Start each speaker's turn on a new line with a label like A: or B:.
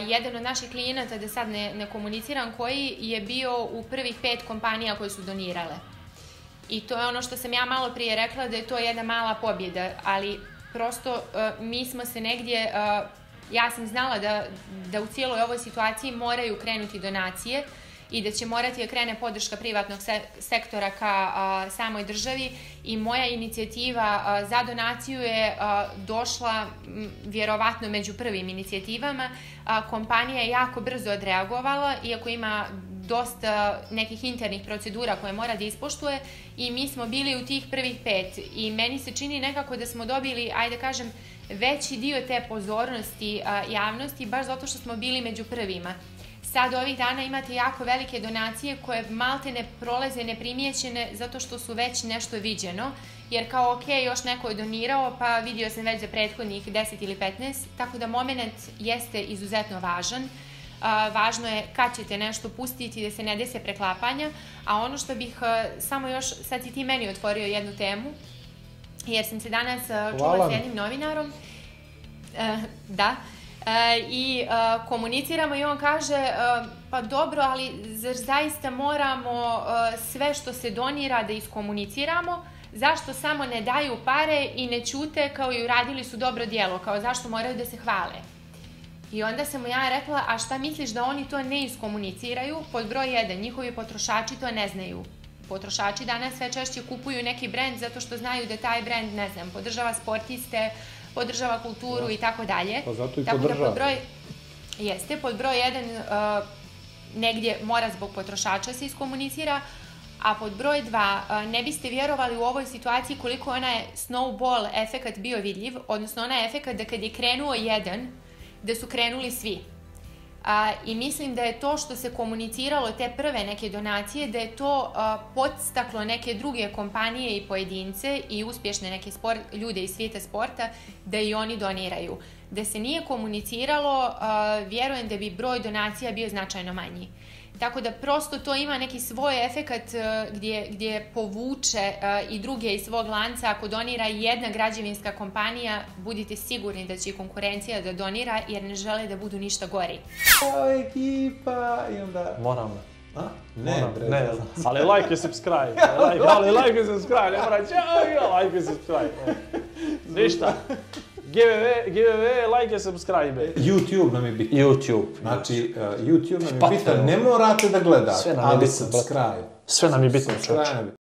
A: jedan od naših klijenata, da sad ne komuniciram koji, je bio u prvih 5 kompanija koje su donirale. I to je ono što sam ja malo prije rekla, da je to jedna mala pobjeda, ali prosto mi smo se negdje, ja sam znala da u cijeloj ovoj situaciji moraju krenuti donacije i da će morati da krene podrška privatnog sektora ka samoj državi i moja inicijativa za donaciju je došla vjerovatno među prvim inicijativama. Kompanija je jako brzo odreagovala, iako ima dosta nekih internih procedura koje mora da ispoštuje i mi smo bili u tih prvih 5 i meni se čini nekako da smo dobili, ajde kažem, veći dio te pozornosti javnosti baš zato što smo bili među prvima. Sad ovih dana imate jako velike donacije koje malte ne prolaze neprimjećene zato što su već nešto viđeno, jer kao ok, još neko je donirao pa vidio sam već za prethodnih 10 ili 15, tako da moment jeste izuzetno važan. Važno je kad ćete nešto pustiti da se ne dese preklapanja, a ono što bih samo još, sad si ti meni otvorio jednu temu, jer sam se danas čula s jednim novinarom, da, i komuniciramo i on kaže, pa dobro, ali zar zaista moramo sve što se donira da iskomuniciramo, zašto samo ne daju pare i ne ćute kao i uradili su dobro djelo, kao zašto moraju da se hvale. I onda sam mu ja rekla, a šta misliš da oni to ne iskomuniciraju? Pod broj 1, njihovi potrošači to ne znaju. Potrošači danas sve češće kupuju neki brend zato što znaju da taj brend, ne znam, podržava sportiste, podržava kulturu i tako dalje.
B: Pa zato i podržava.
A: Jeste, pod broj 1 negdje mora zbog potrošača se iskomunicira, a pod broj 2 ne biste vjerovali u ovoj situaciji koliko onaj snowball efekat bio vidljiv, odnosno onaj efekat da kad je krenuo jedan, da su krenuli svi. I mislim da je to što se komuniciralo, te prve neke donacije, da je to podstaklo neke druge kompanije i pojedince i uspješne neke ljude iz svijeta sporta da i oni doniraju. Da se nije komuniciralo, vjerujem da bi broj donacija bio značajno manji. Tako da prosto to ima neki svoj efekat gdje povuče i druge iz svog lanca. Ako donira jedna građevinska kompanija, budite sigurni da će i konkurencija da donira jer ne žele da budu ništa gori.
B: Ekipa i onda...
C: Moram.
B: Ne,
C: ali like i subscribe. Ali like i subscribe, ne mora like i subscribe. Ništa. Giveaway, like i subscribe.
B: YouTube nam je bitan.
C: YouTube.
B: Znači, YouTube nam je bitan. Ne morate da gledate, ali subscribe.
C: Sve nam je bitno, čovječe.